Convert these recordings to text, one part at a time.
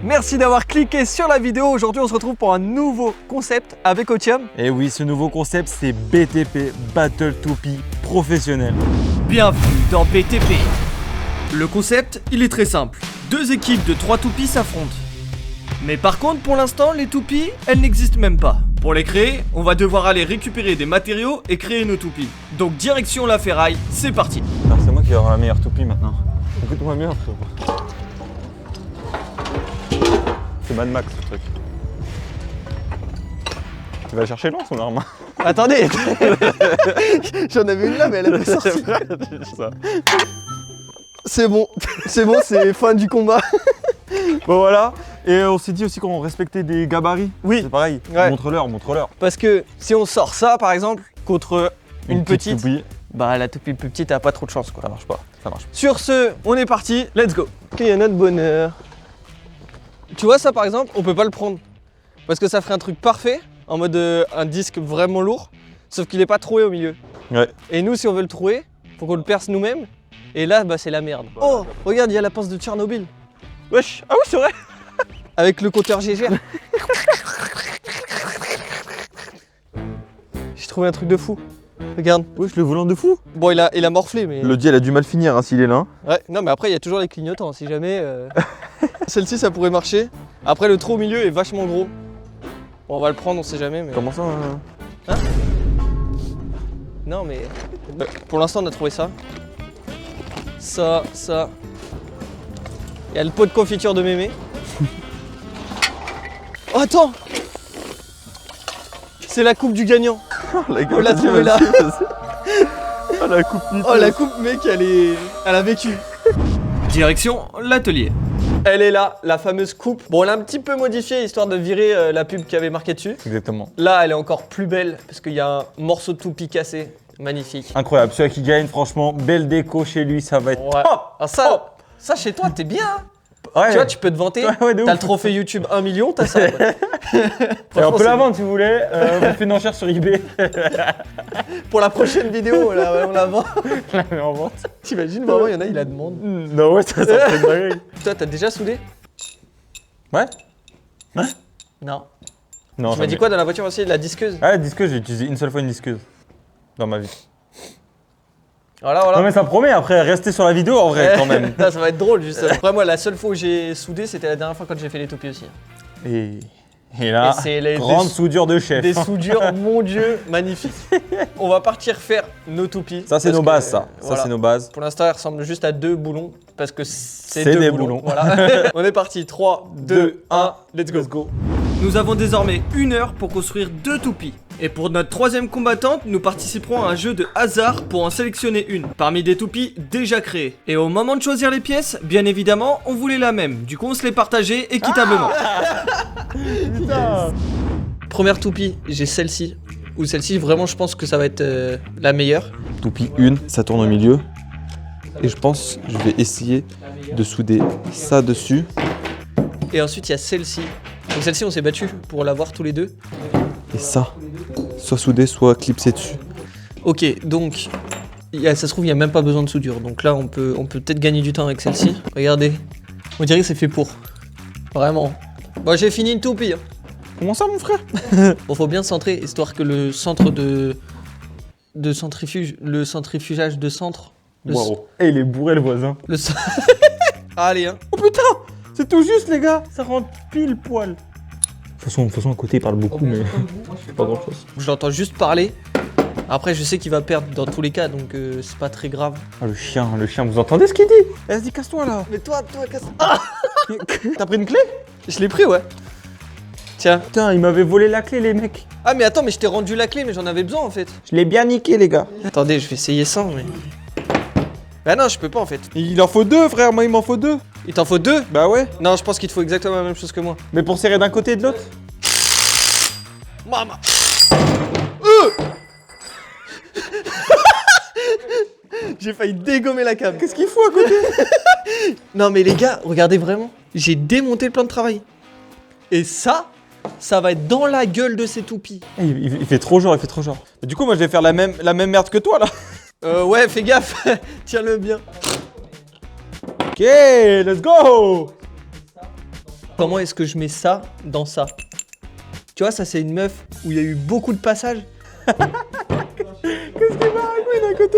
Merci d'avoir cliqué sur la vidéo. Aujourd'hui, on se retrouve pour un nouveau concept avec Otium. Et oui, ce nouveau concept, c'est BTP, Battle Toupie Professionnel. Bienvenue dans BTP. Le concept, il est très simple. Deux équipes de 3 toupies s'affrontent. Mais par contre, pour l'instant, les toupies, elles n'existent même pas. Pour les créer, on va devoir aller récupérer des matériaux et créer nos toupies. Donc direction la ferraille, c'est parti. C'est moi qui vais avoir la meilleure toupie maintenant. Écoute-moi bien, frérot. C'est Mad Max ce truc. Tu vas chercher loin son arme. Attendez, j'en avais une là, mais elle a pas sorti. C'est bon, c'est fin du combat. Bon voilà, et on s'est dit aussi qu'on respectait des gabarits. Oui. C'est pareil, Ouais. montre-leur. Parce que si on sort ça, par exemple, contre une petite, toupie, bah la toupie plus petite a pas trop de chance, quoi. ça marche pas. Sur ce, on est parti, let's go. Ok, il y a notre bonheur. Tu vois ça par exemple, on peut pas le prendre. Parce que ça ferait un truc parfait, en mode un disque vraiment lourd, sauf qu'il est pas troué au milieu. Ouais. Et nous, si on veut le trouer, faut qu'on le perce nous-mêmes. Et là, bah c'est la merde. Oh, regarde, il y a la pince de Tchernobyl. Wesh, ah oui c'est vrai. Avec le compteur GGR. J'ai trouvé un truc de fou. Regarde. Wesh, le volant de fou. Bon, il a morflé, mais... Le diel a du mal finir hein, s'il est là. Ouais, non, mais après, il y a toujours les clignotants, si jamais... Celle-ci, ça pourrait marcher. Après, le trou au milieu est vachement gros. Bon, on va le prendre, on sait jamais, mais... Comment ça hein? Non, mais... pour l'instant, on a trouvé ça. Ça... Il y a le pot de confiture de mémé. Oh, attends! C'est la coupe du gagnant. La On l'a trouvé là. Oh la coupe Oh, la coupe, mec, elle a vécu. Direction l'atelier. Elle est là, la fameuse coupe. Bon, on l'a un petit peu modifiée, histoire de virer la pub qui avait marqué dessus. Exactement. Là, elle est encore plus belle, parce qu'il y a un morceau de toupie cassé. Magnifique. Incroyable, celui qui gagne, franchement, belle déco chez lui, ça va être Ouais. top. Alors ça, chez toi, t'es bien. Hein. Ouais. Tu vois, tu peux te vanter. Ouais, de T'as ouf. le trophée YouTube 1 million, t'as ça. Ouais. Et on peut c'est la vendre si vous voulez, on fait une enchère sur eBay. pour la prochaine vidéo, là, ouais, on la vend. La met en vente. T'imagines, vraiment, il y en a, il la demande. Non, ouais, ça fait une dinguerie. Toi, t'as déjà soudé? Ouais. Non. Non, Tu m'as dit quoi dans la voiture aussi? La disqueuse? Ah, la disqueuse, j'ai utilisé une seule fois une disqueuse dans ma vie. Voilà. Non, mais ça promet, après, restez sur la vidéo en vrai, quand même. Non, ça va être drôle, juste. Après, moi, la seule fois où j'ai soudé, c'était la dernière fois quand j'ai fait les toupies aussi. Et là, Et c'est les- grande des- soudure de chef. Des soudures, mon Dieu, magnifique. On va partir faire nos toupies. Ça, c'est parce nos que, bases, ça. voilà. Ça, c'est nos bases. Pour l'instant, elles ressemblent juste à 2 boulons parce que c'est C'est 2 des boulons. boulons. Voilà. On est parti. 3, 2, 1, let's go. Nous avons désormais 1 heure pour construire 2 toupies. Et pour notre 3e combattante, nous participerons à un jeu de hasard pour en sélectionner une, parmi des toupies déjà créées. Et au moment de choisir les pièces, bien évidemment, on voulait la même. Du coup, on se les partageait équitablement. Putain. Première toupie, j'ai celle-ci. Ou celle-ci, vraiment, je pense que ça va être la meilleure. Toupie 1, ça tourne au milieu. Et je pense que je vais essayer de souder ça dessus. Et ensuite, il y a celle-ci. Donc celle-ci, on s'est battu pour l'avoir tous les deux. Et ça, soit soudé, soit clipsé dessus. Ok, donc ça se trouve, il n'y a même pas besoin de soudure. Donc là, on peut peut-être gagner du temps avec celle-ci. Regardez, on dirait que c'est fait pour. Vraiment. Bon, j'ai fini une toupie. Hein. Comment ça, mon frère? Bon, faut bien centrer, histoire que le centre de centrifuge, le centrifugage de centre. Waouh. Et il est bourré, le voisin. Le Allez, hein. Oh putain, c'est tout juste, les gars. Ça rentre pile poil. De toute façon, à côté, il parle beaucoup, mais pas grand-chose. Je l'entends juste parler. Après, je sais qu'il va perdre dans tous les cas, donc c'est pas très grave. Ah, le chien, vous entendez ce qu'il dit? Vas-y, casse-toi, là. Mais toi, casse. T'as pris une clé? Je l'ai pris, ouais. Tiens. Putain, il m'avait volé la clé, les mecs. Ah, mais attends, mais je t'ai rendu la clé, mais j'en avais besoin en fait. Je l'ai bien niqué, les gars. Attendez, je vais essayer sans, mais. Bah non, je peux pas en fait. Il en faut 2, frère, moi il m'en faut 2. Il t'en faut 2? Bah ouais. Non, je pense qu'il te faut exactement la même chose que moi. Mais pour serrer d'un côté et de l'autre? Maman. J'ai failli dégommer la cam. Qu'est-ce qu'il faut à côté? Non mais les gars, regardez vraiment. J'ai démonté le plan de travail. Et ça va être dans la gueule de ces toupies. Il fait trop genre, Mais du coup, moi, je vais faire la même merde que toi, là. Ouais, fais gaffe. Tiens-le bien. Ok, let's go. Comment est-ce que je mets ça dans ça? Tu vois, ça c'est une meuf où il y a eu beaucoup de passages. Qu'est-ce qu'il m'a raconté d'un côté?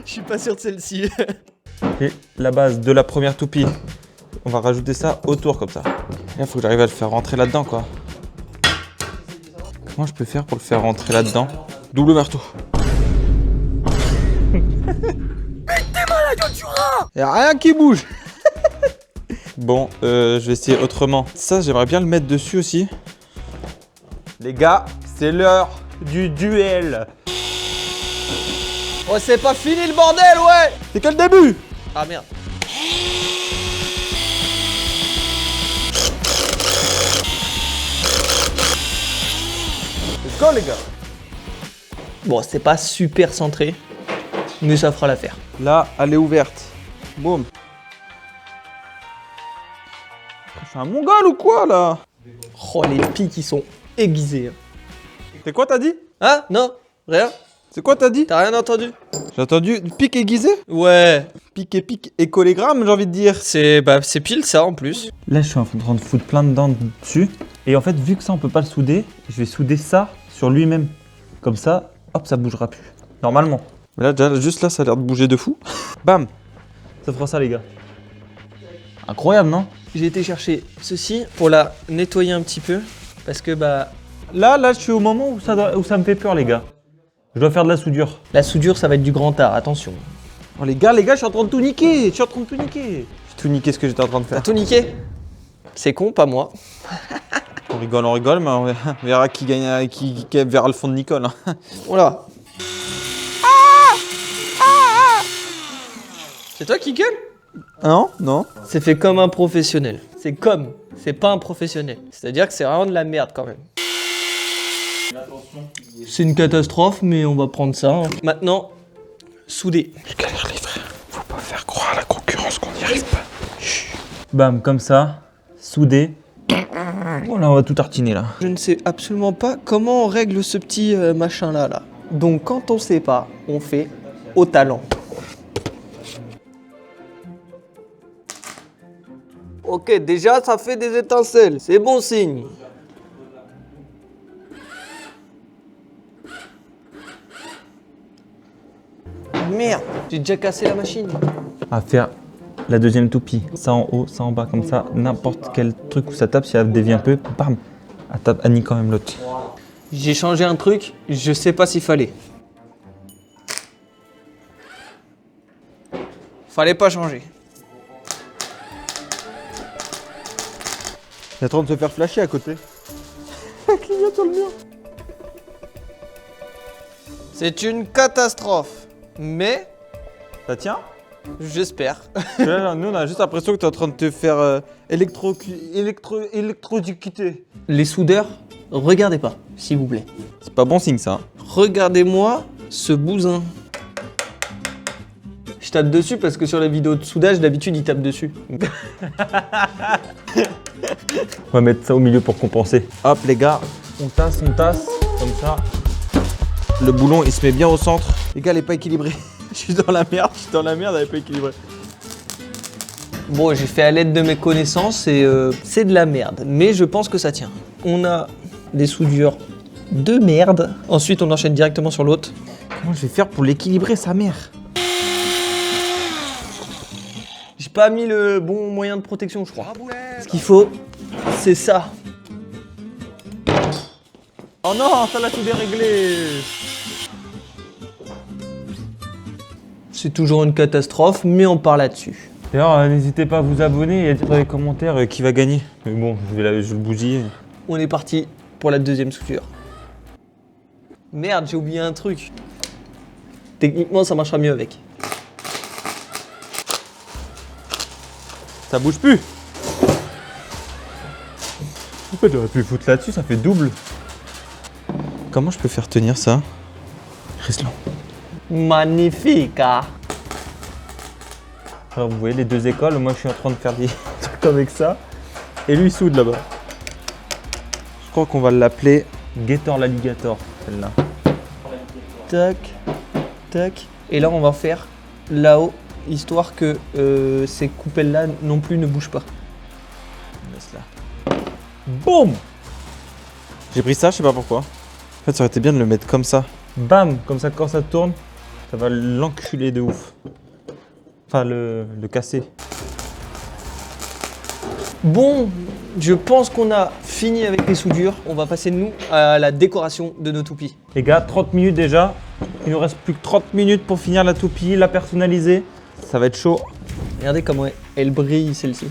Je suis pas sûr de celle-ci. Et la base de la première toupie, on va rajouter ça autour comme ça. Et là, faut que j'arrive à le faire rentrer là-dedans, quoi. Comment je peux faire pour le faire rentrer là-dedans? Double marteau. Y'a rien qui bouge. Bon, je vais essayer autrement. Ça, j'aimerais bien le mettre dessus aussi. Les gars, c'est l'heure du duel. Oh, c'est pas fini le bordel, ouais. C'est que le début. Ah merde. Let's go, les gars. Bon, c'est pas super centré, mais ça fera l'affaire. Là, elle est ouverte. Boum. Je fais un mongol ou quoi, là? Oh, les pics, ils sont aiguisés. C'est quoi, t'as dit? Hein? Non? Rien? C'est quoi, t'as dit? T'as rien entendu? J'ai entendu pic aiguisé? Ouais. Pic et collégramme, j'ai envie de dire. C'est pile ça en plus. Là, je suis en train de foutre plein de dents dessus. Et en fait, vu que ça, on peut pas le souder, je vais souder ça sur lui-même. Comme ça, hop, ça bougera plus. Normalement. Mais là, déjà, juste là, ça a l'air de bouger de fou. Bam. Ça fera ça, les gars. Incroyable, non? J'ai été chercher ceci pour la nettoyer un petit peu. Parce que Là, je suis au moment où ça me fait peur, les gars. Je dois faire de la soudure. la soudure ça va être du grand art, attention. Oh, les gars, je suis en train de tout niquer. J'ai tout niqué ce que j'étais en train de T'as faire. tout niqué? C'est con, pas moi. On rigole, mais on verra qui gagne, qui verra le fond de Nicole. Hein. Voilà. C'est toi qui gueule? Non, non. C'est fait comme un professionnel. C'est pas un professionnel. C'est-à-dire que c'est vraiment de la merde quand même. C'est une catastrophe, mais on va prendre ça. Hein. Maintenant, souder. Je galère les frères. Faut pas faire croire à la concurrence qu'on n'y arrive pas. Bam, comme ça. Soudé. Bon, là, on va tout tartiner, là. Je ne sais absolument pas comment on règle ce petit machin là. Donc quand on sait pas, on fait au talent. Ok, déjà ça fait des étincelles, c'est bon signe. Merde, j'ai déjà cassé la machine. À faire la deuxième toupie. Ça en haut, ça en bas, comme ça. N'importe quel truc où ça tape, si elle dévie un peu, bam. Elle nique quand même l'autre. J'ai changé un truc, je sais pas s'il fallait. Fallait pas changer. Il est en train de se faire flasher à côté. Clignote sur le mur. C'est une catastrophe, mais Ça tient? j'espère. Là, nous, on a juste l'impression que tu es en train de te faire électrocuter. Les soudeurs, regardez pas, s'il vous plaît. C'est pas bon signe, ça. Hein. Regardez-moi ce bousin. Je tape dessus parce que sur les vidéos de soudage, d'habitude, ils tapent dessus. On va mettre ça au milieu pour compenser. Hop, les gars, On tasse, comme ça. le boulon, il se met bien au centre. Les gars, elle est pas équilibrée. Je suis dans la merde, elle est pas équilibrée. Bon, j'ai fait à l'aide de mes connaissances et c'est de la merde, mais je pense que ça tient. On a des soudures de merde. Ensuite, on enchaîne directement sur l'autre. Comment je vais faire pour l'équilibrer, sa mère? J'ai pas mis le bon moyen de protection, je crois. Ce qu'il faut, c'est ça. Oh non, ça l'a tout déréglé. C'est toujours une catastrophe, mais on part là-dessus. D'ailleurs, n'hésitez pas à vous abonner et à dire dans les commentaires qui va gagner. Mais bon, je vais le bousiller. On est parti pour la deuxième soudure. Merde, j'ai oublié un truc. Techniquement, ça marchera mieux avec. Ça bouge plus. En fait, j'aurais pu le foutre là-dessus, ça fait double. Comment je peux faire tenir ça? Rislan. Magnifique, hein? Alors, vous voyez les deux écoles, moi je suis en train de faire des trucs avec ça. Et lui il soude là-bas. Je crois qu'on va l'appeler. Gator l'alligator, celle-là. Tac, tac. Et là, on va faire là-haut histoire que ces coupelles-là non plus ne bougent pas. Laisse là. Boum. J'ai pris ça, je sais pas pourquoi. En fait, ça aurait été bien de le mettre comme ça. Bam, comme ça quand ça tourne, ça va l'enculer de ouf. Enfin, le casser. Bon, je pense qu'on a fini avec les soudures. On va passer, nous, à la décoration de nos toupies. Les gars, 30 minutes déjà. Il nous reste plus que 30 minutes pour finir la toupie, la personnaliser. Ça va être chaud. Regardez comment elle brille, celle-ci.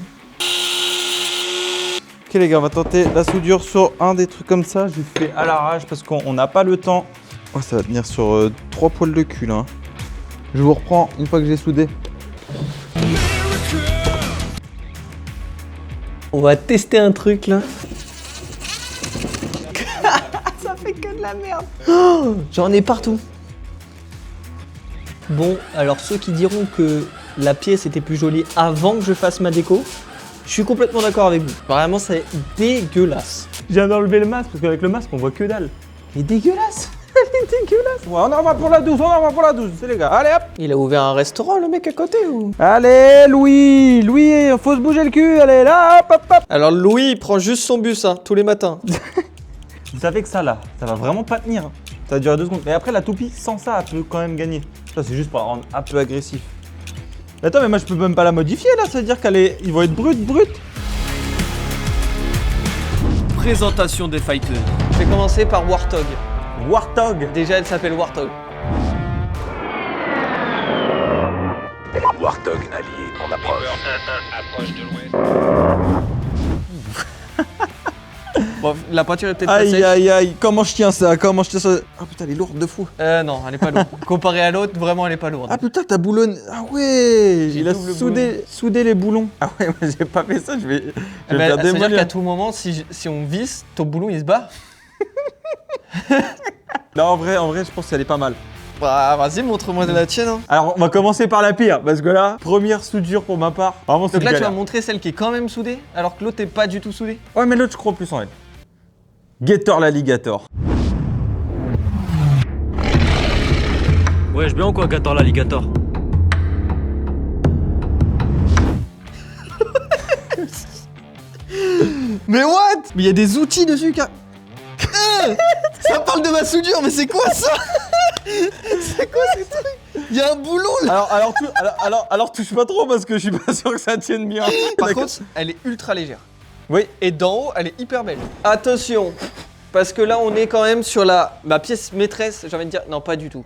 Ok les gars, on va tenter la soudure sur un des trucs comme ça. Je le fais à l'arrache parce qu'on n'a pas le temps. Oh, ça va tenir sur 3 poils de cul là. Je vous reprends une fois que j'ai soudé. On va tester un truc là. Ça fait que de la merde. Oh, j'en ai partout. Bon, alors ceux qui diront que la pièce était plus jolie avant que je fasse ma déco, je suis complètement d'accord avec vous. Vraiment, c'est dégueulasse. Je viens d'enlever le masque parce qu'avec le masque, on voit que dalle. Il est dégueulasse. Il est dégueulasse. Ouais, on en va pour la 12, on en va pour la 12, c'est les gars. Allez hop. Il a ouvert un restaurant, le mec à côté ou? Allez Louis, Louis, faut se bouger le cul, allez là, hop hop hop. Alors Louis, il prend juste son bus, hein, tous les matins. Vous savez que ça là, ça va vraiment pas tenir. Ça va durer 2 secondes. Mais après, la toupie, sans ça, elle peut quand même gagner. Ça, c'est juste pour la rendre un peu agressif. Attends, mais moi je peux même pas la modifier là, ça veut dire ils vont être brutes. Présentation des fighters. Je vais commencer par Warthog. Warthog. Déjà, elle s'appelle Warthog. Warthog allié en approche. Approche de l'ouest. Bon, la peinture est peut-être pas Aïe sèche. aïe aïe, comment je tiens ça? Ah putain, elle est lourde de fou. Non, elle est pas lourde. Comparée à l'autre, vraiment, elle est pas lourde. Ah putain, ta boulonne. Ah ouais, il a double soudé les boulons. Ah ouais, moi j'ai pas fait ça, je vais Eh ben, faire ça veut dire démolir. qu'à tout moment, si on visse, ton boulon il se bat. Non, en vrai, je pense qu'elle est pas mal. Bah, vas-y, montre-moi de la tienne. Hein. Alors, on va commencer par la pire, parce que là, première soudure pour ma part. Vraiment, c'est Donc là, tu galère. vas montrer celle qui est quand même soudée, alors que l'autre est pas du tout soudée. Ouais, mais l'autre, je crois plus en elle. Gator l'alligator. Ouais, je bien ou quoi, Gator l'alligator? Mais what? Mais il y a des outils dessus, ça parle de ma soudure, mais c'est quoi ça? C'est quoi ces trucs? Il y a un boulon là. Alors, touche pas trop, parce que je suis pas sûr que ça tienne bien. Par contre, elle est ultra légère. Oui. Et d'en haut, elle est hyper belle. Attention, parce que là, on est quand même sur ma pièce maîtresse, j'ai envie de dire. Non, pas du tout.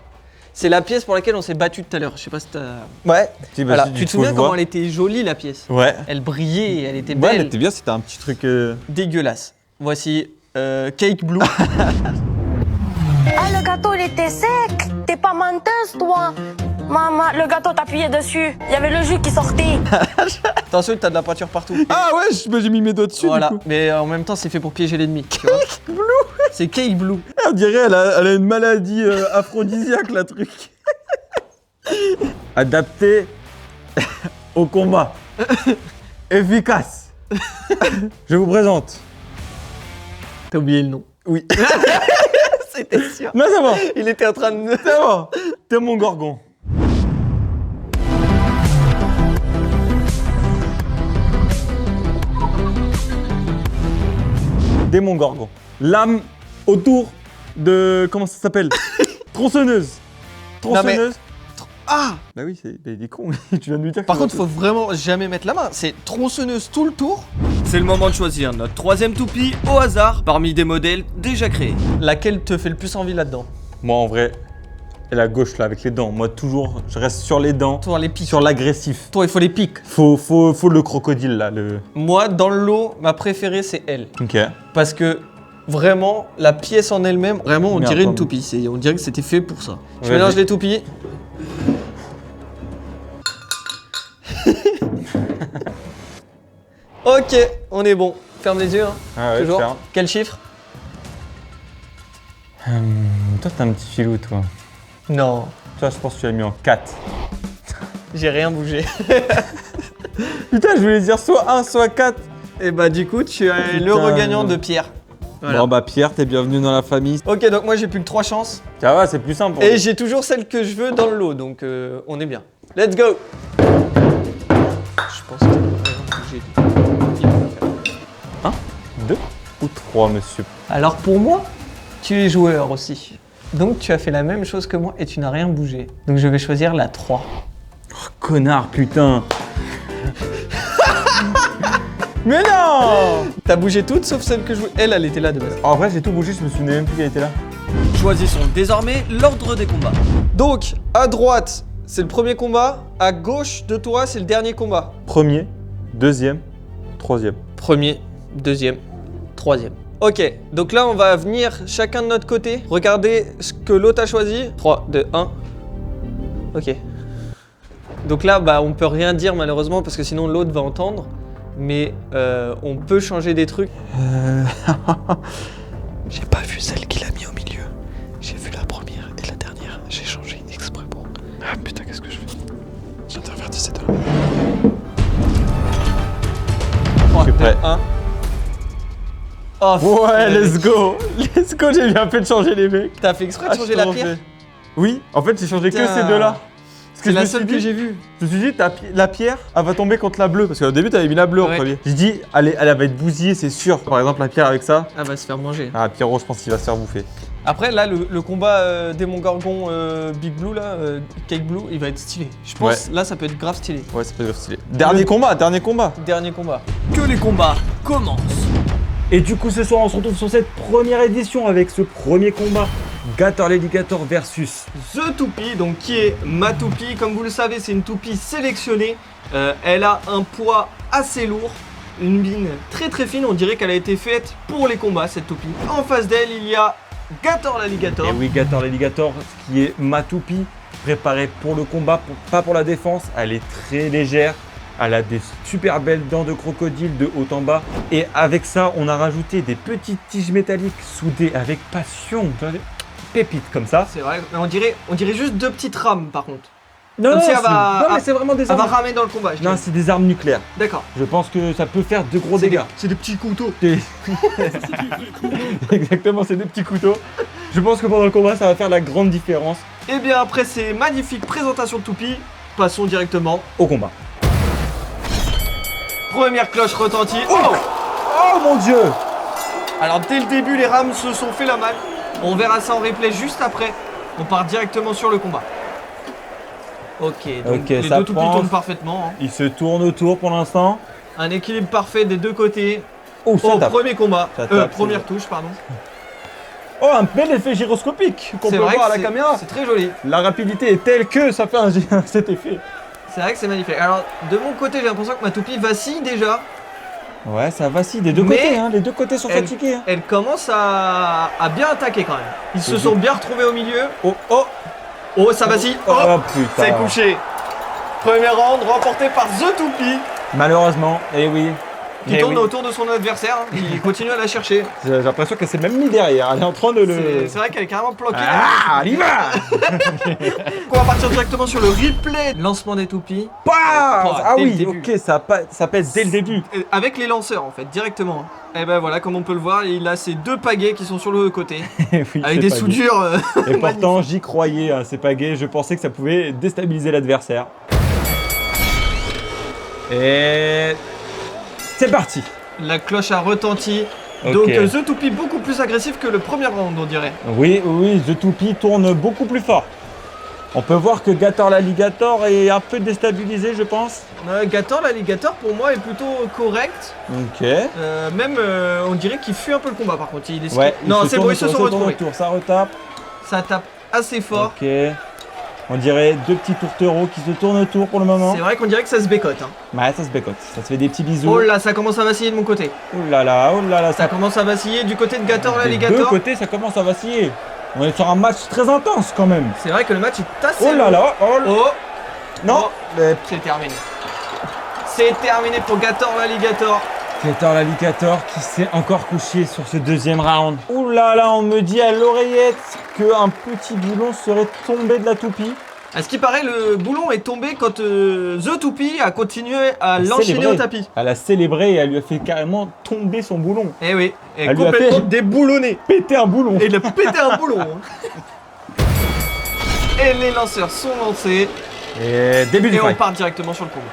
C'est la pièce pour laquelle on s'est battu tout à l'heure. Je sais pas si t'as. Ouais. Voilà. Tu te souviens comment elle était jolie, la pièce? Ouais. Elle brillait, elle était Ouais, belle. elle était bien, c'était un petit truc. Dégueulasse. Voici Cake Blue. Ah, le gâteau, il était sec. T'es pas menteuse, toi. Maman, le gâteau, t'appuyais dessus. Il y avait le jus qui sortait. Attention, t'as de la peinture partout. Ah ouais, j'ai mis mes doigts dessus. Voilà. Du coup. Mais en même temps, c'est fait pour piéger l'ennemi. Cake Blue. C'est Cake Blue. On dirait elle a une maladie aphrodisiaque, la truc. Adapté au combat. Efficace. Je vous présente. T'as oublié le nom. Oui. C'était sûr. Non, c'est bon. Il était en train de. C'est bon. T'es mon gorgon. Démon gorgon. Lame autour de. Comment ça s'appelle? Tronçonneuse. Tronçonneuse. Ah bah oui, il est con. Tu viens de lui dire que Par ça va contre, faut vraiment jamais mettre la main. C'est tronçonneuse tout le tour. C'est le moment de choisir notre troisième toupie au hasard parmi des modèles déjà créés. Laquelle te fait le plus envie là-dedans? Moi, en vrai, et la gauche là avec les dents. Moi, toujours, je reste sur les dents, Toi, les pics. sur l'agressif. Toi, il faut les pics. Faut le crocodile là. Moi, dans le lot, ma préférée, c'est elle. Ok. Parce que vraiment, la pièce en elle-même, vraiment, on Merde, dirait une pardon. toupie. On dirait que c'était fait pour ça. Je Ouais, mélange mais- les toupies. Ok, on est bon. Ferme les yeux, hein. Ah ouais, Toujours. ferme. Quel chiffre? Toi, t'es un petit filou, toi. Non, Toi, je pense que tu l'as mis en 4. j'ai rien bougé. Putain, je voulais dire soit 1, soit 4. Et bah, du coup, tu es le Putain. regagnant de Pierre. Voilà. Bon bah Pierre, t'es bienvenu dans la famille. Ok, donc moi, j'ai plus que 3 chances. Ça va, c'est plus simple. pour Et nous. j'ai toujours celle que je veux dans le lot, donc on est bien. Let's go! pense que ça va vraiment bouger. Il va faire. 2 ou 3, monsieur? Alors pour moi, tu es joueur aussi. Donc tu as fait la même chose que moi et tu n'as rien bougé. Donc je vais choisir la 3. Connard, putain. Mais non! T'as bougé toutes sauf celle que je jouais. Elle était là de base. En vrai, j'ai tout bougé, je me souvenais même plus qu'elle était là. Choisissons désormais l'ordre des combats. Donc, à droite, c'est le premier combat. À gauche de toi, c'est le dernier combat. Premier, deuxième, troisième. Premier, deuxième, troisième. Ok, donc là, on va venir chacun de notre côté. Regardez ce que l'autre a choisi. 3, 2, 1. Ok. Donc là, bah, on peut rien dire malheureusement parce que sinon l'autre va entendre. Mais on peut changer des trucs. J'ai pas vu celle qu'il a mis au milieu. J'ai vu la première et la dernière. J'ai changé exprès pour. Ah putain, qu'est-ce que je fais? J'intervertis ces deux-là. 3, 2, prêt. 1. Oh, Ouais, let's go! Let's go, j'ai bien fait de changer les mecs. T'as fait exprès de changer la pierre? Oui, en fait, j'ai changé que Putain. ces deux-là. Parce C'est je la me suis seule dit- que j'ai vue. Je me suis dit, la pierre, elle va tomber contre la bleue. Parce qu'au début, t'avais mis la bleue en Ouais. premier. J'ai dit, elle va être bousillée, c'est sûr. Par exemple, la pierre avec ça. Ah, va se faire manger. Ah, Pierrot, je pense qu'il va se faire bouffer. Après, là, le combat Démon Gorgon Big Blue, là, Cake Blue, il va être stylé. Je pense, là, ça peut être grave stylé. Ouais, ça peut être stylé. Dernier combat. Dernier combat. Que les combats commencent. Et du coup, ce soir, on se retrouve sur cette première édition avec ce premier combat. Gator l'Alligator versus. The Toupie, donc qui est ma toupie. Comme vous le savez, c'est une toupie sélectionnée. Elle a un poids assez lourd, une mine très très fine. On dirait qu'elle a été faite pour les combats, cette toupie. En face d'elle, il y a Gator l'Alligator. Et oui, Gator l'Alligator, qui est ma toupie, préparée pour le combat, pas pour la défense. Elle est très légère. Elle a des super belles dents de crocodile de haut en bas. Et avec ça, on a rajouté des petites tiges métalliques soudées avec passion. Pépites comme ça. C'est vrai, mais on dirait juste deux petites rames par contre. Non, Comme si elle c'est- va- non, mais c'est vraiment des Elle va armes. ramer dans le combat, je Non, dirais. c'est des armes nucléaires. D'accord. Je pense que ça peut faire de gros C'est dégâts. C'est des petits couteaux. Exactement, c'est des petits couteaux. Je pense que pendant le combat, ça va faire la grande différence Et bien après ces magnifiques présentations de toupie, passons directement. au combat. Première cloche retentie. Oh, Oh mon dieu! alors dès le début, les rames se sont fait la malle. On verra ça en replay juste après. On part directement sur le combat. Ok, donc Ok, les ça deux toupies prend. tournent parfaitement. Hein. Il se tourne autour pour l'instant. Un équilibre parfait des deux côtés. Oh, ça Au tape. premier combat. Ça tape, Première touche, pardon. Oh, un bel effet gyroscopique qu'on C'est peut vrai voir à que la caméra. c'est très joli. La rapidité est telle que ça fait cet effet. C'est vrai que c'est magnifique. Alors, de mon côté, j'ai l'impression que ma toupie vacille déjà. Ouais, ça vacille des deux Mais côtés, hein. Les deux côtés sont elle- fatigués. Hein. Elle commence à bien attaquer quand même. Ils se C'est sont bien. bien retrouvés au milieu. Oh, oh, Oh, ça vacille. Oh, oh putain. c'est couché. Premier round remporté par The Toupie. Malheureusement, eh oui. Qui Eh tourne oui. autour de son adversaire. Il continue à la chercher. J'ai l'impression qu'elle s'est même mis derrière. Elle est en train de le. C'est vrai qu'elle est carrément planquée. Ah, elle y va! On va partir directement sur le replay. Lancement des toupies. Bah ah dès le oui, début. ok, ça pète dès le début. Avec les lanceurs en fait, directement. Et ben voilà, comme on peut le voir, il a ses deux pagaies qui sont sur le côté. Oui, avec c'est des pas soudures. gay. Et pourtant, j'y croyais, hein, c'est pas gay. Je pensais que ça pouvait déstabiliser l'adversaire. Et c'est parti. La cloche a retenti. Ok. Donc The Toupie beaucoup plus agressif que le premier round, on dirait. Oui, oui, The Toupie tourne beaucoup plus fort. On peut voir que Gator l'Alligator est un peu déstabilisé, je pense. Gator, l'alligator, pour moi, est plutôt correct. Ok. Même, on dirait qu'il fuit un peu le combat, par contre. Il est Ouais, non, il c'est bon, ils se tourne sont autour, retrouvés. autour, ça retape. Ça tape assez fort. Ok. On dirait deux petits tourtereaux qui se tournent autour pour le moment. C'est vrai qu'on dirait que ça se bécote. Hein. Ouais, ça se bécote. Ça se fait des petits bisous. Oh là, ça commence à vaciller de mon côté. Oh là, Ça commence à vaciller du côté de Gator, Des deux l'alligator. côtés, ça commence à vaciller. On est sur un match très intense quand même. C'est vrai que le match est assez. Oh là long. là, oh là. Oh, Non, oh, c'est terminé. C'est terminé pour Gator, l'alligator. Gator l'Alligator qui s'est encore couché sur ce deuxième round. Oh là là, on me dit à l'oreillette qu'un petit boulon serait tombé de la toupie. À ce qui paraît, le boulon est tombé quand The Toupie a continué à l'enchaîner Célébré. au tapis. Elle a célébré et elle lui a fait carrément tomber son boulon. Eh oui, et Elle lui a complètement fait- déboulonné. Péter un boulon. Et il a pété un boulon. hein. Et les lanceurs sont lancés. Et début du Et on fight. part directement sur le combat.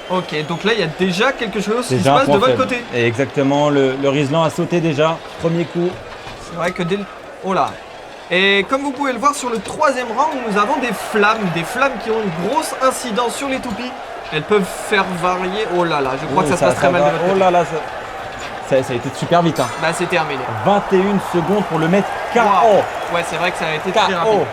Ok, donc là il y a déjà quelque chose qui se Déjà un passe de point votre faible. côté. Et exactement, le Riesland a sauté déjà. Premier coup. C'est vrai que dès le... Oh là. Et comme vous pouvez le voir sur le troisième round, nous avons des flammes qui ont une grosse incidence sur les toupies. Elles peuvent faire varier... Oh là là, je crois que ça se passe très mal de votre côté. Oh là là, ça a été super vite. Hein. Bah c'est terminé. 21 secondes pour le mettre KO. Wow. Ouais, c'est vrai que ça a été très rapide. KO.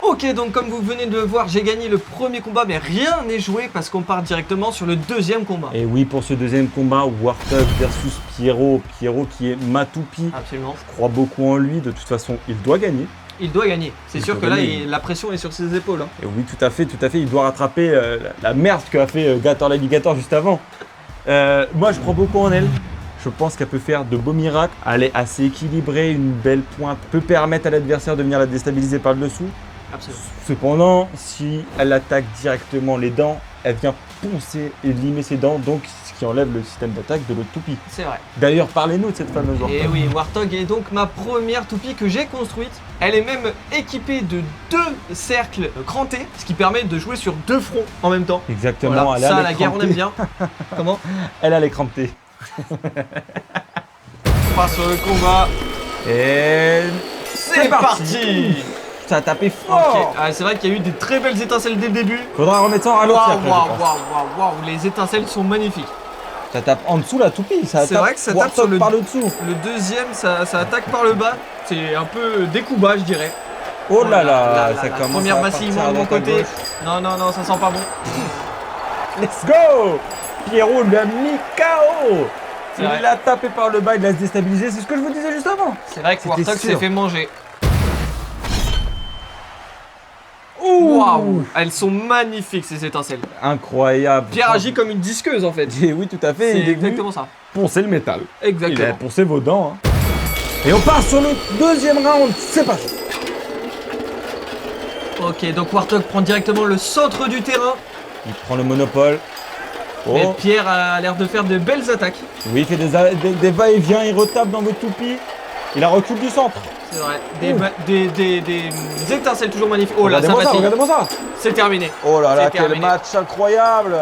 Ok, donc comme vous venez de le voir, j'ai gagné le premier combat, mais rien n'est joué parce qu'on part directement sur le deuxième combat. Et oui, pour ce deuxième combat, Warthog versus Pierrot. Pierrot qui est Matoupi. Absolument. Je crois beaucoup en lui. De toute façon, il doit gagner. Il doit gagner. C'est Il sûr doit que là, gagner. la pression est sur ses épaules. Hein. Et oui, tout à fait. Il doit rattraper la merde qu'a fait Gator l'Alligator juste avant. Moi, je crois beaucoup en elle. Je pense qu'elle peut faire de beaux miracles. Elle est assez équilibrée, une belle pointe peut permettre à l'adversaire de venir la déstabiliser par le dessous. Absolument. Cependant, si elle attaque directement les dents, elle vient poncer et limer ses dents, donc ce qui enlève le système d'attaque de l'autre toupie. C'est vrai. D'ailleurs, parlez-nous de cette fameuse Et Warthog. oui, Warthog est donc ma première toupie que j'ai construite. Elle est même équipée de 2 cercles crantés, ce qui permet de jouer sur 2 fronts en même temps. Exactement, Voilà, elle a ça, les la guerre, on crampés. aime bien. Comment? Elle a les crampés. On passe sur le combat. Et C'est parti. ça a tapé Ok, fort. ah, c'est vrai qu'il y a eu des très belles étincelles dès le début. Faudra remettre ça en ralenti Waouh, après, je waouh, pense. waouh, waouh, waouh, les étincelles sont magnifiques. Ça tape en dessous la toupie, ça C'est tape vrai que ça tape Warthog sur le- par le dessous. Le deuxième, ça attaque par le bas. C'est un peu des coups bas, je dirais. Oh là là, ça commence Première à vacillement partir de mon à droite à côté. gauche. Non, non, non, ça sent pas bon. Let's go. Pierrot lui a mis KO. C'est Il vrai. l'a tapé par le bas, il l'a déstabilisé, c'est ce que je vous disais juste avant. C'est vrai que C'était Warthog sûr. s'est fait manger. Ouh. Waouh, elles sont magnifiques ces étincelles. Incroyable. Pierre agit comme une disqueuse en fait. Et oui, tout à fait, C'est il est venu exactement ça. poncer le métal. Il a Exactement. poncé vos dents. Hein. Et on part sur le deuxième round, c'est parti. Ok, donc Warthog prend directement le centre du terrain. Il prend le monopole. Mais Oh, Pierre a l'air de faire de belles attaques. oui, il fait des va-et-vient, il retape dans votre toupie. Il a recul du centre. C'est vrai. Ouh. Des étincelles toujours magnifiques. Oh là, ça Regardez-moi ça, vacille. regardez-moi ça. C'est terminé. Oh là là, C'est quel terminé. match incroyable.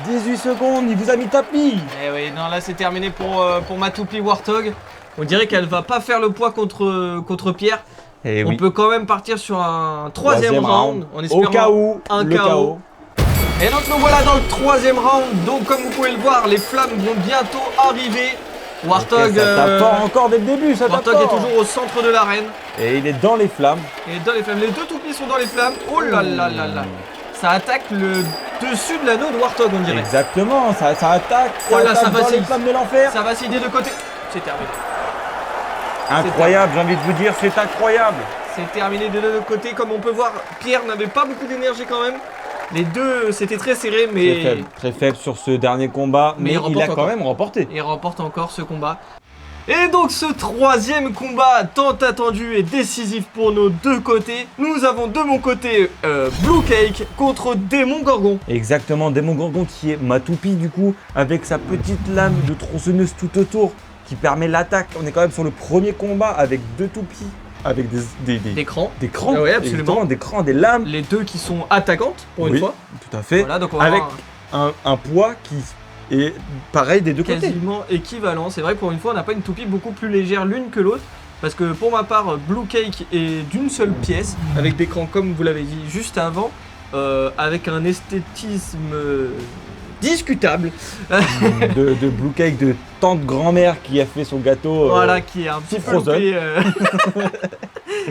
18 secondes, il vous a mis tapis. Eh oui, non, là c'est terminé pour ma toupie Warthog. On dirait qu'elle va pas faire le poids contre Pierre. Et On peut quand même partir sur un troisième round. En Au espérant cas où, un le KO. Et donc nous voilà dans le troisième round. Donc comme vous pouvez le voir, les flammes vont bientôt arriver. Warthog, Ça tape fort encore dès le début, ça tape Warthog est fort. toujours au centre de l'arène. Et il est dans les flammes. Et dans les flammes, les deux toupies sont dans les flammes. Oh là là là là. Ça attaque le dessus de l'anneau de Warthog, on dirait. Exactement, ça attaque, Oh là, ça attaque dans vacille. les flammes de l'enfer. Ça vacille des deux côtés. C'est terminé. Incroyable, j'ai envie de vous dire, c'est incroyable. C'est terminé des deux côtés. Comme on peut voir, Pierre n'avait pas beaucoup d'énergie quand même. Les deux, c'était très serré, mais Très faible sur ce dernier combat, Mais mais il il remporte a quand encore. même remporté. il remporte encore ce combat. Et donc ce troisième combat tant attendu et décisif pour nos deux côtés. Nous avons de mon côté Blue Cake contre Démon Gorgon. Exactement, Démon Gorgon qui est ma toupie du coup, avec sa petite lame de tronçonneuse tout autour qui permet l'attaque. On est quand même sur le premier combat avec deux toupies, avec Des crans. des crans, Ah ouais, absolument. exactement, des crans, des lames. Les deux qui sont attaquantes pour une Oui, fois. tout à fait. Voilà, donc on va Avec avoir un poids qui est pareil des deux côtés. quasiment équivalent. C'est vrai que pour une fois, on n'a pas une toupie beaucoup plus légère l'une que l'autre. Parce que pour ma part, Blue Cake est d'une seule pièce, avec des crans comme vous l'avez dit juste avant, avec un esthétisme discutable. de Blue Cake, de tante grand-mère qui a fait son gâteau. Voilà, qui est un petit peu Frozen. loupé,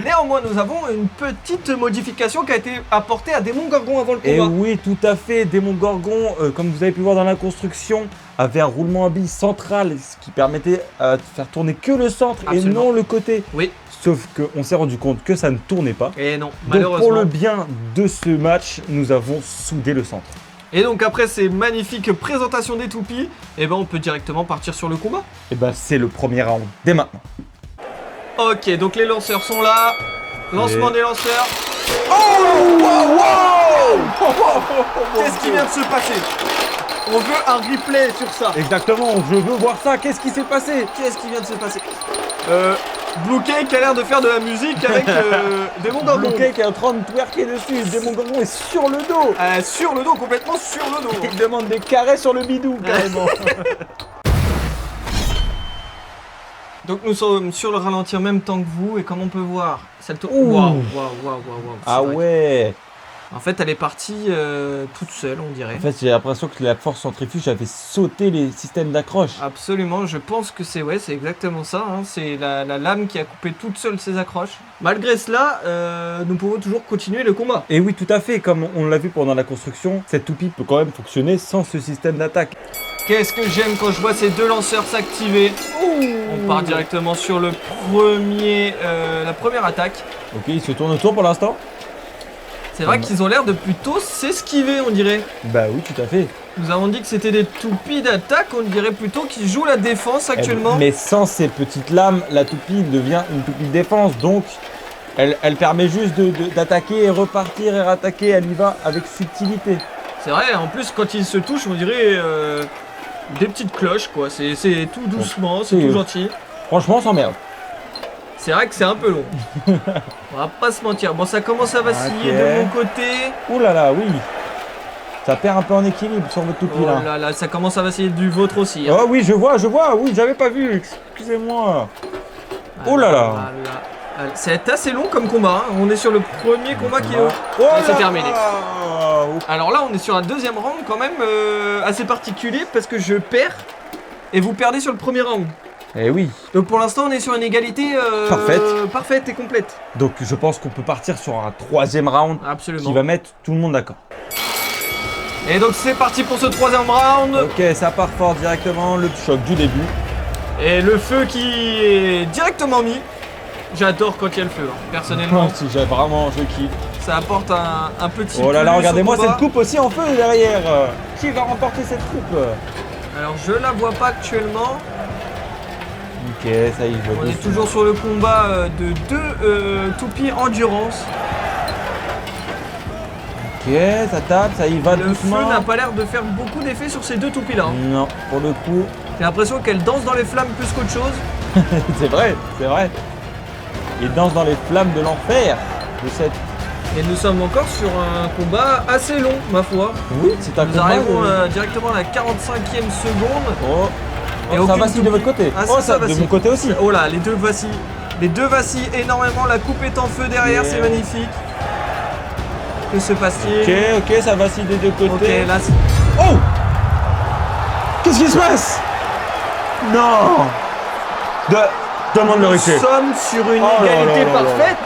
Néanmoins, nous avons une petite modification qui a été apportée à Démon Gorgon avant le Et combat. oui, tout à fait, Démon Gorgon, comme vous avez pu voir dans la construction, avait un roulement à billes central, ce qui permettait de faire tourner que le centre Absolument. et non le côté. Oui. Sauf qu'on s'est rendu compte que ça ne tournait pas. Et non, Donc malheureusement. pour le bien de ce match, nous avons soudé le centre. Et donc après ces magnifiques présentations des toupies, eh ben on peut directement partir sur le combat. Et ben c'est le premier round, dès maintenant. Ok, donc les lanceurs sont là. Lancement Et- des lanceurs. Qu'est-ce qui vient de se passer? On veut un replay sur ça. Exactement, je veux voir ça. Qu'est-ce qui s'est passé? Qu'est-ce qui vient de se passer? Blue Cake a l'air de faire de la musique avec Démon Gorgon. Blue Cake est en train de twerker dessus. Démon Gorgon est sur le dos. Sur le dos, complètement sur le dos. Il demande des carrés sur le bidou, carrément. Donc nous sommes sur le ralenti en même temps que vous et comme on peut voir, celle tourne. Ouh. Waouh. Ah ouais. En fait, elle est partie toute seule, on dirait. En fait, j'ai l'impression que la force centrifuge a fait sauter les systèmes d'accroche. Absolument, je pense que c'est exactement ça. Hein. C'est la lame qui a coupé toute seule ses accroches. Malgré cela, nous pouvons toujours continuer le combat. Et oui, tout à fait. Comme on l'a vu pendant la construction, cette toupie peut quand même fonctionner sans ce système d'attaque. Qu'est-ce que j'aime quand je vois ces deux lanceurs s'activer. On part directement sur le la première attaque. Ok, il se tourne autour pour l'instant. C'est vrai qu'ils ont l'air de plutôt s'esquiver, on dirait. Bah oui, tout à fait. Nous avons dit que c'était des toupies d'attaque, on dirait plutôt qu'ils jouent la défense actuellement. Mais sans ces petites lames, la toupie devient une toupie de défense. Donc, elle permet juste d'attaquer et repartir et rattaquer. Elle y va avec subtilité. C'est vrai, en plus, quand ils se touchent, on dirait des petites cloches, quoi. C'est tout doucement, c'est tout gentil. Franchement, sans merde. C'est vrai que c'est un peu long. On va pas se mentir. Bon, ça commence à vaciller de mon côté. Ouh là là, oui. Ça perd un peu en équilibre sur votre toupie là. Oh là là, ça commence à vaciller du vôtre aussi. Hein. Oh oui, je vois. Oui, j'avais pas vu. Excusez-moi. Oh là là. C'est assez long comme combat. Hein. On est sur le premier combat qui est. Oh c'est terminé. Oh. Alors là, on est sur un deuxième round quand même assez particulier parce que je perds et vous perdez sur le premier round. Eh oui. Donc pour l'instant, on est sur une égalité parfaite et complète. Donc je pense qu'on peut partir sur un troisième round Absolument. qui va mettre tout le monde d'accord. Et donc c'est parti pour ce troisième round. Ok, ça part fort directement, le choc du début. Et le feu qui est directement mis. J'adore quand il y a le feu, hein. Personnellement. Si j'ai vraiment, je kiffe. Ça apporte un petit. Oh là là, plus au regardez-moi combat. cette coupe aussi en feu derrière. Qui va remporter cette coupe? Alors je la vois pas actuellement. Ok, ça y est, je On vois. est toujours sur le combat de deux toupies endurance. Ok, ça tape, ça y va Le doucement. feu n'a pas l'air de faire beaucoup d'effet sur ces deux toupies là. Non, pour le coup, J'ai l'impression qu'elles dansent dans les flammes plus qu'autre chose. c'est vrai. Il danse dans les flammes de l'enfer de cette. Et nous sommes encore sur un combat assez long, ma foi. Oui, c'est un Nous combat. arrivons directement à la 45e seconde. Oh, Et ça aucune vacille de votre côté. Ah, oh, ça ça de vacille. mon côté aussi. Oh là, les deux vacillent. Les deux vacillent énormément. La coupe est en feu derrière, Yeah. c'est magnifique. Que se passe-t-il? Ok, ça vacille des deux côtés. Ok, là, Oh! Qu'est-ce qui se passe? Non! Demande le nous replay. sommes sur une Oh là égalité là là là. parfaite.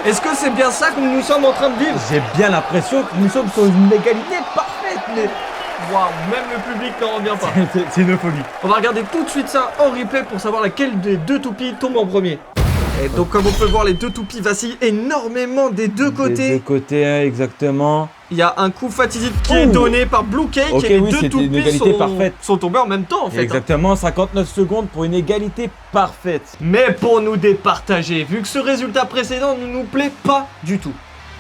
Est-ce que c'est bien ça que nous sommes en train de vivre? J'ai bien l'impression que nous sommes sur une égalité parfaite, mais Waouh, même le public n'en revient pas. c'est une folie. On va regarder tout de suite ça en replay pour savoir laquelle des deux toupies tombe en premier. Et donc comme on peut le voir, les deux toupies vacillent énormément des deux Des côtés. deux côtés, exactement. Il y a un coup fatidique qui est donné par Blue Cake Ok, et les oui, deux c'était une toupies égalité parfaite. sont tombés en même temps en fait. hein. Exactement, 59 secondes pour une égalité parfaite. Mais pour nous départager, vu que ce résultat précédent ne nous plaît pas du tout,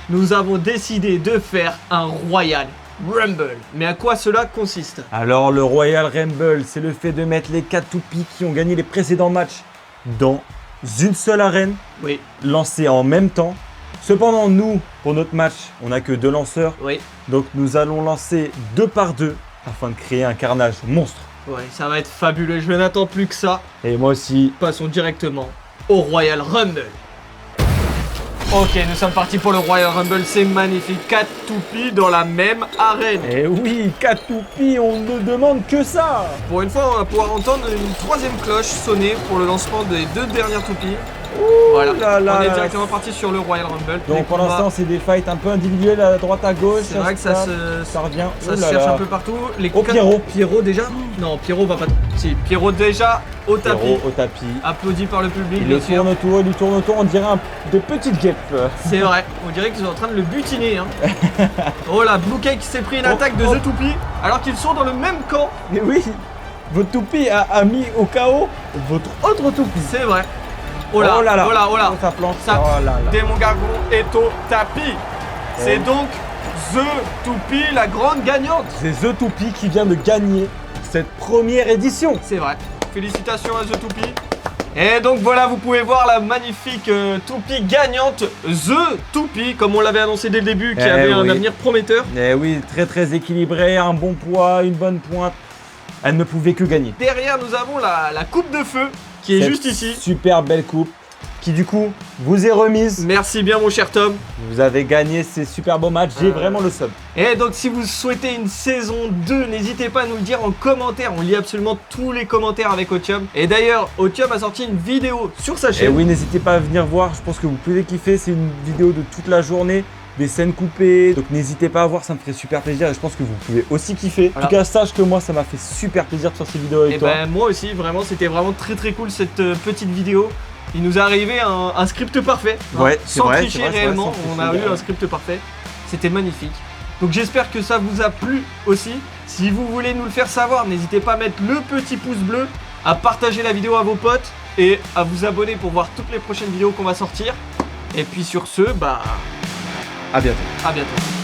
nous avons décidé de faire un Royal Rumble. Mais à quoi cela consiste? Alors le Royal Rumble, c'est le fait de mettre les 4 toupies qui ont gagné les précédents matchs dans une seule arène, Oui, lancées en même temps. Cependant, nous, pour notre match, on n'a que 2 lanceurs, oui, donc nous allons lancer 2 par 2 afin de créer un carnage monstre. ouais, ça va être fabuleux, je n'attends plus que ça. Et moi aussi, Passons directement au Royal Rumble. Ok, nous sommes partis pour le Royal Rumble, c'est magnifique, 4 toupies dans la même arène. et oui, 4 toupies, on ne demande que ça. Pour une fois, on va pouvoir entendre une troisième cloche sonner pour le lancement des deux dernières toupies. Voilà, là là on est là. directement parti sur le Royal Rumble. Les Donc pour combats, l'instant, c'est des fights un peu individuels à droite à gauche. c'est vrai que ça tape, se... ça revient. Ça Oh se là cherche là. un peu partout. Les Oh, Pierrot. Pierrot déjà? Non, Pierrot va pas... Si, Pierrot déjà au tapis. Pierrot au tapis. Applaudi par le public, Il bien le sûr. tourne autour, il lui tourne autour, on dirait des petites guêpes. C'est vrai, on dirait qu'ils sont en train de le butiner. Hein. Oh là, Blue Cake s'est pris une attaque de The Toupie alors qu'ils sont dans le même camp. Mais oui, votre toupie a mis au chaos votre autre toupie. C'est vrai. Oh là, oh là, oh là. Ça planche. Ça, Oh là là. Démon Gargon est au tapis. C'est donc The Toupie, la grande gagnante. C'est The Toupie qui vient de gagner cette première édition. C'est vrai. Félicitations à The Toupie. Et donc voilà, vous pouvez voir la magnifique toupie gagnante, The Toupie, comme on l'avait annoncé dès le début, qui avait un avenir prometteur. Eh oui, très équilibré, un bon poids, une bonne pointe. Elle ne pouvait que gagner. Derrière, nous avons la coupe de feu, qui est Cette juste ici. Super belle coupe, qui du coup vous est remise. Merci bien mon cher Tom. Vous avez gagné ces super beaux matchs, j'ai vraiment le seum. Et donc si vous souhaitez une saison 2, n'hésitez pas à nous le dire en commentaire. On lit absolument tous les commentaires avec Otium. Et d'ailleurs, Otium a sorti une vidéo sur sa Et chaîne. oui, n'hésitez pas à venir voir, je pense que vous pouvez kiffer. C'est une vidéo de toute la journée, des scènes coupées. Donc n'hésitez pas à voir, ça me ferait super plaisir. Et je pense que vous pouvez aussi kiffer. Voilà. En tout cas, sache que moi, ça m'a fait super plaisir de faire ces vidéos avec Et toi. ben moi aussi, vraiment, c'était vraiment très cool cette petite vidéo. Il nous est arrivé un script parfait, Ouais, c'est sans vrai, tricher c'est vrai, réellement, sans on tricher, a eu ouais. un script parfait, c'était magnifique. Donc j'espère que ça vous a plu aussi. Si vous voulez nous le faire savoir, n'hésitez pas à mettre le petit pouce bleu, à partager la vidéo à vos potes et à vous abonner pour voir toutes les prochaines vidéos qu'on va sortir. Et puis sur ce, bah À bientôt. à bientôt.